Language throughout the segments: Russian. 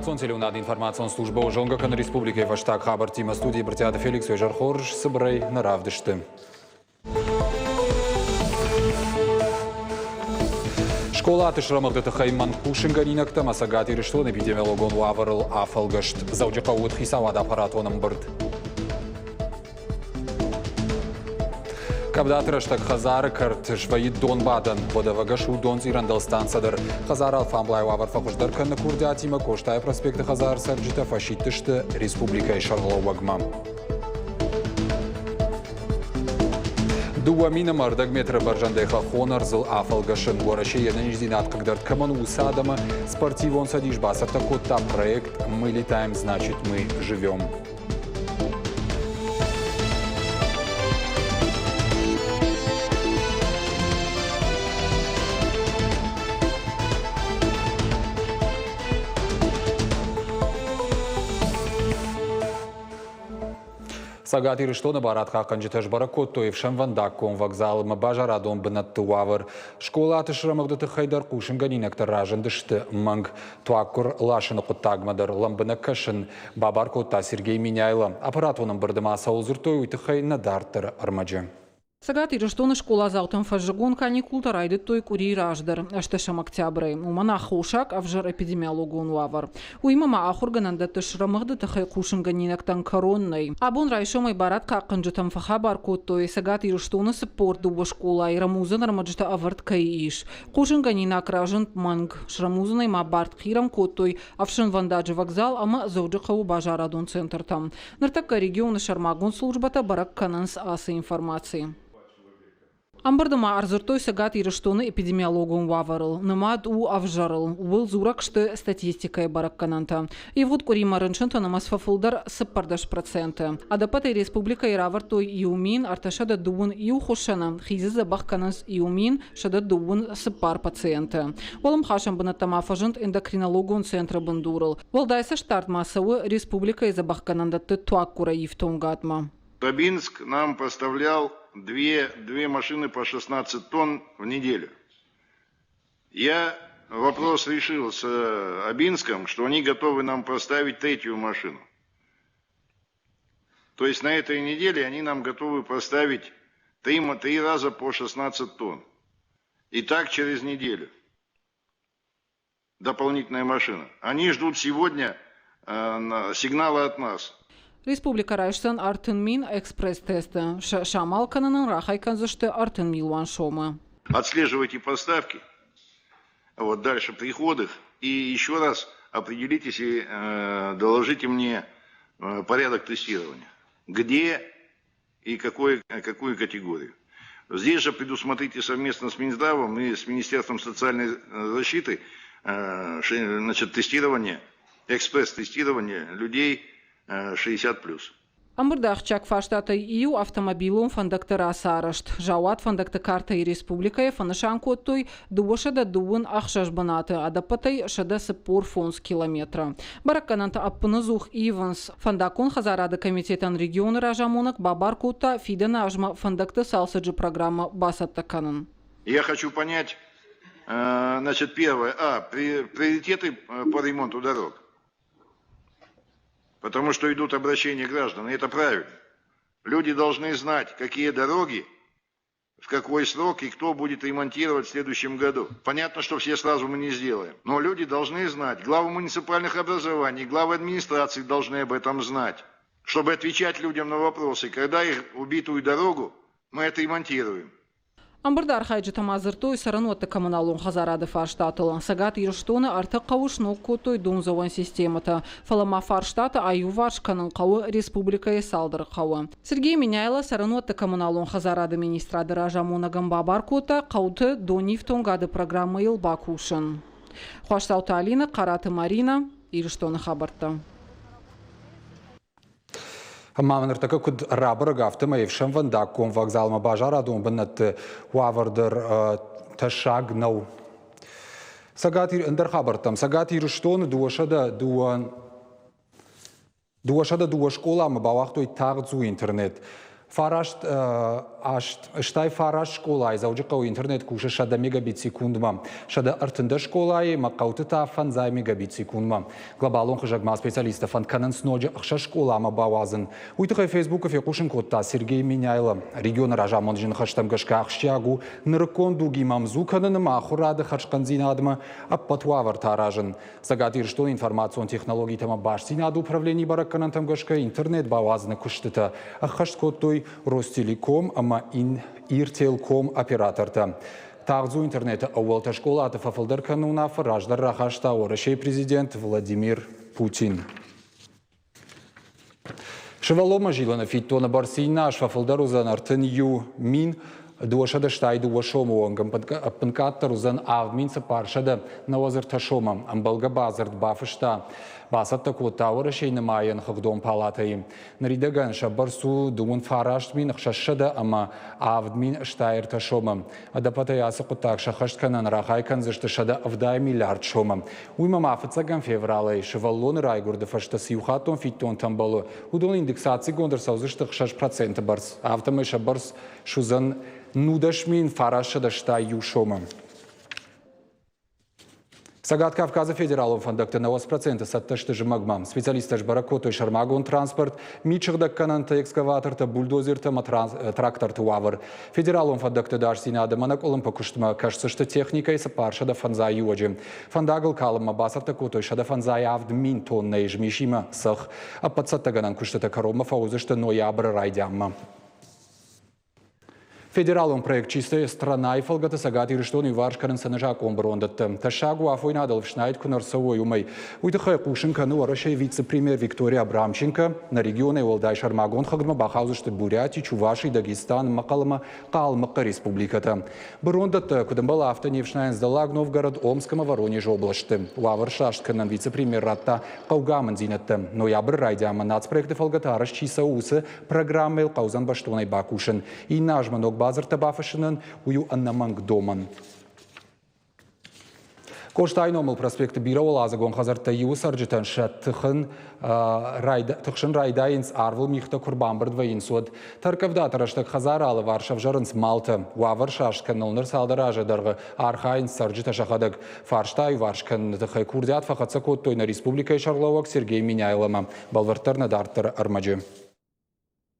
Информацион телеунад информацион служба Жонгакан Республики Ваштак Хабар Тима студии Братьяда Феликс и Жархорж Сыбрей на Равдышты. Школа атышрамагды Хайман Пушинганинакта Масагати Рештон эпидемиологон Ваварл Афалгашт Заудjakаут Хисавада аппаратоном борт. Когда траштак Хазар карт жваид Дон Бадан, подавагашу Дон Ирандалстанцадыр. Хазар Алфамблай Вавар Фахушдар Канна Курдиатима Коштай проспекта Хазар Сарджита Фашиттышты Республика и Шарловагма. Дуамина мардак метра Баржандеха Хонар зыл Афалгашын Гораши Янеждинат, когда Каману Усадама спортивон садишь басар такой-то проект «Мы летаем, значит мы живем». Сагати Рештона Баратха Канджиташ Баракотоев Шамвандакком вокзалом Бажарадом Бенаттуавр. Школа Атышрамагдата Хайдар Кушинганинактар Ражандышты Манг Туаккур Лашина Кутагмадар Ламбанакашин Бабаркота Сергей Миняйла. Аппаратоном Бардамаса Узуртой Уйтахай Надартер Армаджи. Сагати Рештона школа заутам фажжагон каникул тарайды той кури раждар. Ашташам октябры. Умана хошак авжар эпидемиологон вавар. Уймама ахургананда тышрамагды тахай Кушинганинактан коронной. Абон райшомай барат каканджатам фахабар коттой. Сагати Рештона спорт дуба школа и рамузан армаджта аварт каиш. Кушинганинак ражант манг. Шрамузанай ма барт хирам коттой. Авшан вандаджи вокзал ама зауджакау Бажарадон центр там. Нартака региона шармагон службата барак кананс аса информации. Амбардама арзыртой Сагати Рештона эпидемиологом ваварыл. Намад у авжарыл. Был зуракшты статистикой бараккананта. И вот курима рыншынта намаз фафылдар сыппардаш проценты. Адапатай республика иравартой иумин арташада дуын иу хошана. Хизы забахканас иумин шада дуын сыппар пациенты. Волым хашам бынаттама фажынт эндокринологон центра бандурыл. Волдайса штарт массовы республика забахканандаты туаккура евтонгатма. Табинск нам поставлял две машины по 16 тонн в неделю. Я вопрос решил с Абинском, что они готовы нам поставить третью машину. То есть на этой неделе они нам готовы поставить три раза по 16 тонн. И так через неделю. Дополнительная машина. Они ждут сегодня сигнала от нас. Республика Райштан Артенмин экспресс-тесты. Шамал кананын рахайканзышты Артенмилуан шома. Отслеживайте поставки, вот дальше приходах, и еще раз определитесь и доложите мне порядок тестирования. Где и какую категорию. Здесь же предусмотрите совместно с Минздравом и с Министерством социальной защиты тестирование, экспресс-тестирование людей 60+. Амбырдахчак фаштата ию автомобилум фандактора сарашт. Жауат фандакта карта и республика фанашан коттой дуошада дуын ахшашбанаты, адапатай шада сапор фонс километра. Бараккананта аппынызух Иванс фандакон хазарада комитетан региона ражамонак бабар котта фидана ажма фандакта салсаджи программа басаттаканан. Я хочу понять, первое, приоритеты по ремонту дорог. Потому что идут обращения граждан, и это правильно. Люди должны знать, какие дороги, в какой срок и кто будет ремонтировать в следующем году. Понятно, что все сразу мы не сделаем. Но люди должны знать, главы муниципальных образований, главы администрации должны об этом знать. Чтобы отвечать людям на вопросы, когда их убитую дорогу мы отремонтируем. Амбардар хайджита мазыртой сарануатта коммуналун хазарады фарштатыл. Сагати Рештона арты қауышнок котой дунзован системата. Фалама фарштата аю варшканын қауы республикае салдыр қауы. Сергей Миняйла сарануатта коммуналун хазарады министрады ражамуна гамбабар кота қауты донифтонгады программы илбакушын. Хуаштаута Алина, Караты Марина, Рештона хабарта. Мамнер така куд рабыр гафтыма евшем вандакком вокзалма Бажарадом беннат Уавардер ташагнау. Сагати эндер хабартам. Сагати Рештона дуашада дуа школа ма бавахтой тагзу интернет. Фарашт штай фараш школай заужикау интернет куша шада мегабит секундма. Шада артында школай макауты тафан за мегабит секундма. Глобалон хажагма специалистов фан канан сноджа ахша школама бавазын. Уйтыхай фейсбука фекушин котта Сергей Миняйло. Регион ражамон жин хаштам гашка ахшягу. Ныркон дуги мамзу канан махурады хашканзина адма аппатуавар таражын. Загатир что информацион технологий тама башсинад управлений баракканан там гашка интернет бавазны куштыта. Ахаш коттой Ростелеком, ама Иртелком операторта. Тағзу интернета ауалта школа аты фафылдар кануна фараждар рахашта орышей президент Владимир Путин. Шевалома жилана фиттона барсина шфафылдар узан артын ю мин дуашада штайду вашому онгам панкаттар узан авминца паршада на озер ташомам амбалга базард бафышта. Басатта кота орышей намайын хагдом палатаим. Наридаган шабарсу дуун фарашт мин хшашада ама авдмин штайр ташомам. Адапата ясы кутак шахаштканан рахайкан зашташада авдай миллиард шомам. Уйма мафацаган февралай шеваллон райгурда фашта сиухатон фиттон тамбало. Удон индексации гондер саузышта 6% барс. Автомай шабарс шузан нудашмин фарашада штай ю шомам. Сагат Кавказа федералом фондакта на 8% сатташты жымагмам. Специалисташ баракото и шармагон транспорт, мичырдак кананта экскаваторта, бульдозерта, тракторта уавар. Федералом фондакта дарсинада манаколом покуштма кажется техника и сапаршада фанза юаджи. Фандагал калама басарта кото и шада фанза явд мин тонна и жмишима сах, а подсаттаганан куштата карома фаузышта ноябра райдямма. Федералом проект «Чистая страна» и фалгата сагати рештон и варшкарен санажаком брондат. Ташагу афойнадал в шнайд кунарсовой умай. Уйтахай кушенка нуарашей вице-премьер Виктория Абрамченко на регионе Олдай Шармагон хагдма бахаузышты Бурятии, Чуваши, Дагестан, Макалама, Калмака республиката. Брондат кудамбала автоневшнайн сдалаг Новгород, Омском, Воронеж области. Уавар шаштканан вице-премьер Ратта Каугаман зинатта. Ноябрь райдяма нацпроекты фалгата расчиса усы программы Каузан Баштонай Бакушин. И нажманок базарта бафашинан ую аннаманг доман. Коштайномыл проспекты Бираула азагон хазарта ю сарджитан шаттыхын райдайынс арвыл михта курбамбар двоин сод. Таркавда тараштак хазаралы Варшав жарынс Малта. Уавар шашкан нолныр салдаража дарғы архайынс сарджита шахадак фарштай варшкан тыхай курдят фахатса коттойна республика Шарлауак Сергей Миняйлама. Балвартарна дартар армаджи.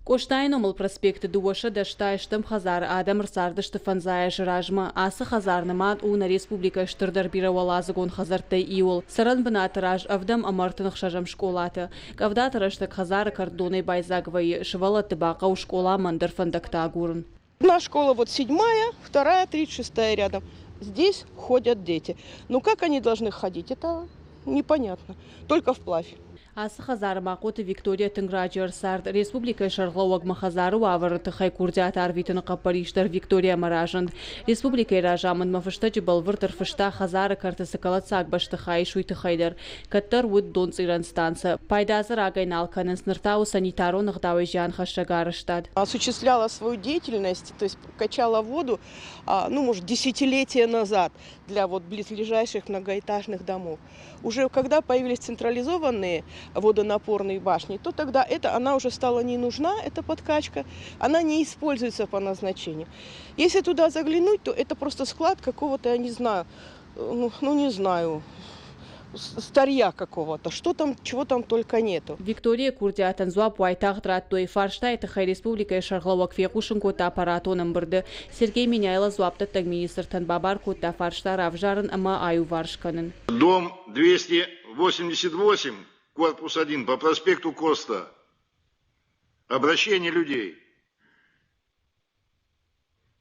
Коштайномыл проспекты дуаша даштайштым хазар адам рсардышты фанзая жражма асы хазарнымат уна республика штырдар Бирауалазыгон хазартай иол. Саран бына тыраж авдам амартынық шажам школаты. Кавда тыраштык хазары кардоной байзагвай шывала тыбака у школа мандыр фандакта агурын. Одна школа вот 7-я, вторая 36-я рядом. Здесь ходят дети. Но как они должны ходить, это непонятно. Только вплавь. Асы хазары мақоты Виктория Тынграджер сард республика шарлауаг махазары уавары тыхай курдят арвитыны қапариштар Виктория Маражанд. Республика ражамын мафыштачы балвыртыр фышта хазары картасы калацак баштыхай шуйтыхайдар. Каттар уд дон циран станция. Пайдазыр агайнал канын сныртау санитаронық дауы жан хашагарыштад. Осуществляла свою деятельность, то есть качала воду, ну, может, десятилетия назад для вот близлежащих многоэтажных домов. Уже когда появились централизованные водонапорные башни, то тогда она уже стала не нужна, эта подкачка, она не используется по назначению. Если туда заглянуть, то это просто склад какого-то, я не знаю, не знаю, старья какого-то, что там, чего там только нету. Виктория Курдия Танзуа Пуайтах Траттой Фарштай Тахай Республика и Шарлауак Фекушенко та аппаратоном бырды. Сергей Миняйло Зуапта Тагминистр Танбабарку та Фаршта Равжаран Ама Аю Варшканен. Дом 288, корпус 1 по проспекту Коста. Обращение людей.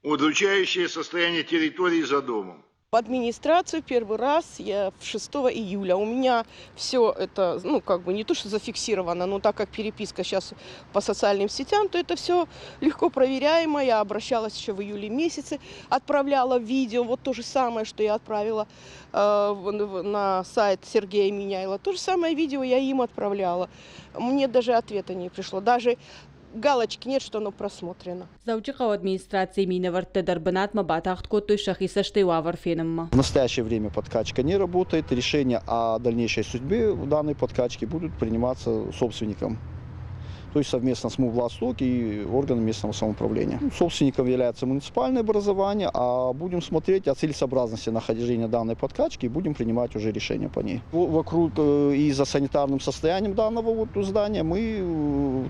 Удручающее состояние территории за домом. В администрацию первый раз я 6 июля. У меня все это, не то что зафиксировано, но так как переписка сейчас по социальным сетям, то это все легко проверяемо. Я обращалась еще в июле месяце, отправляла видео, вот то же самое, что я отправила на сайт Сергея Миняйла. То же самое видео я им отправляла. Мне даже ответа не пришло. Даже галочки нет, что оно просмотрено. Заучика администрации Минаварта Дарбанат Мабатахт Коту Шахисашты Уаварфеном. В настоящее время подкачка не работает. Решения о дальнейшей судьбе данной подкачки будут приниматься собственником. то есть совместно с МУВ-Владсток и органами местного самоуправления. Собственником является муниципальное образование, а будем смотреть о целесообразности нахождения данной подкачки и будем принимать уже решения по ней. Вокруг и за санитарным состоянием данного вот здания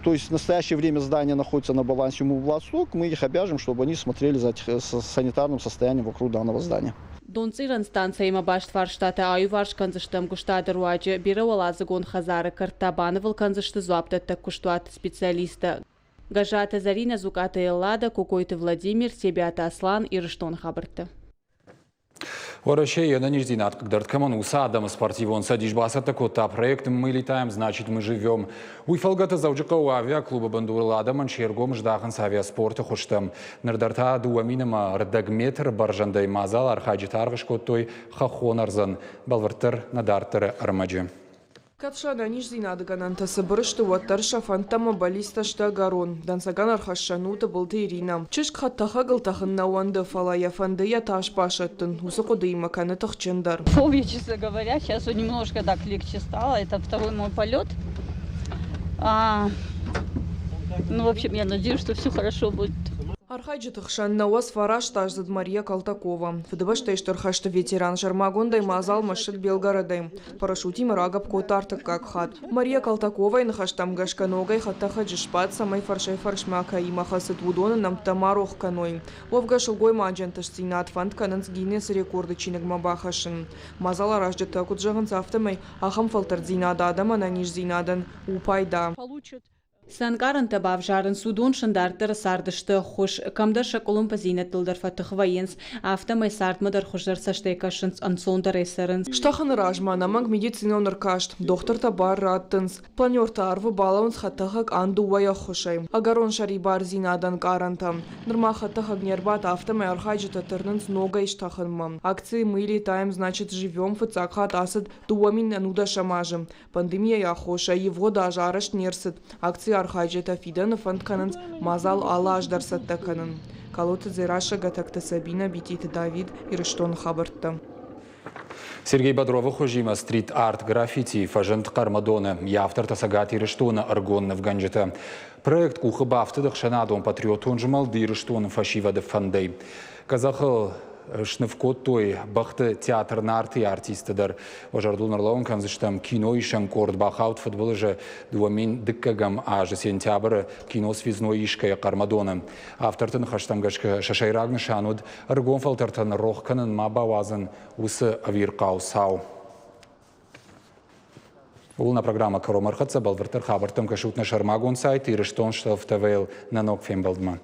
то есть в настоящее время здание находится на балансе МУВ-Владсток, мы их обяжем, чтобы они смотрели за санитарным состоянием вокруг данного здания. Донциран станция Мабаштвар штата Аюварш канзыштам гуштады руаджи Бирауалазыгон Хазары Картабановыл канзышты зуаптатта куштуат специалиста. Гажата Зарина Зуката Эллада, Кукойты Владимир, Себята Аслан и Рыштон Хабарты. Вообще, на ниждинат, когда комануса Адам спортивон садишь басата кота проект мы летаем, значит мы живем. Уйфалгата заужака авиаклуба Бандура Адам Анчергом ждахан с авиаспорта хоштам. Нардарта дуаминама радагметр баржандай мазал архаджитарваш котой хахонарзан балвартер надартер армаджи. Катшана ниждинады ганантасы бұрышты уаттар шафантама балиста штагарон. Дансаган архашануты бұлты Ирина. Чышк хаттаха гылтахын науанды фалая фандыя таш пашаттын. Усы қуды имаканы тахчындар. Фобия, честно говоря, сейчас немножко так легче стало. Это второй мой полет. Ну, в общем, я надеюсь, что все хорошо будет. Архайджи тахшан науас фараш тажзад Мария Калтакова. Фдыбаштайштар хашты ветеран Жармагондай мазал машит Белгородай. Парашютим рагап котартык как хат. Мария Калтакова нахаштам гашканогай хаттаха джишпат самай фаршай фаршмака и махасыт вудона нам тамарох каной. Вовгашылгой маджанташ цинат фанд кананс Гиннес рекорды чинэг мабахашын. Мазал аражджата куджаган завтамай ахам фалтар зинада адама на ниж зинадан упайда. Санкарын табав жарын судон шындартыр сардышты хуш камдаша колумпа зинетылдар фатых военс автомай сартмадар хушдар саштайкашынс ансондар эсерынс. Штахын ражмана манг медициноныр кашт, доктор табар раттынс, планерта арвы балаунс хаттахак анду вая хушай. Агарон шарибар зинадан карантам. Нырма хаттахак нербат автомай архайджита тырнынс нога иштахынма. Акции мы летаем, значит живем, фыцакхат асад дуамин ануда шамажым. Пандемия я хоша, его даже араш нерсит. Акции архайджета фидана фанткананс мазал алаш дарсаттаканын. Калоты зираша гатакта Сабина битит Давид и Рыштон Хабартта. Сергей Бодрова хожима стрит-арт граффити фажент Кармадона. Я автор Тасагати Рыштона аргонна в Ганджета. Проект кухыбафты дахшанадон патриотон жмалды Рыштона фашива де фандей. Казахыл Шнывкот той бахты театр на арты артистыдар. Ожардул нарлауын канзыштам кино ишан корд бахаут футболы же дуамин дыккагам ажы сентябры кино связной ишкая Кармадона. Автортын хаштамгашка шашайрагны шануд аргон фалтартан рохканын мабавазын усы авиркаусау. Улна программа Каромархатса балвартыр хабартым кашутна шармагон сайт и Рыштон шталфтавейл на ног фембалдман.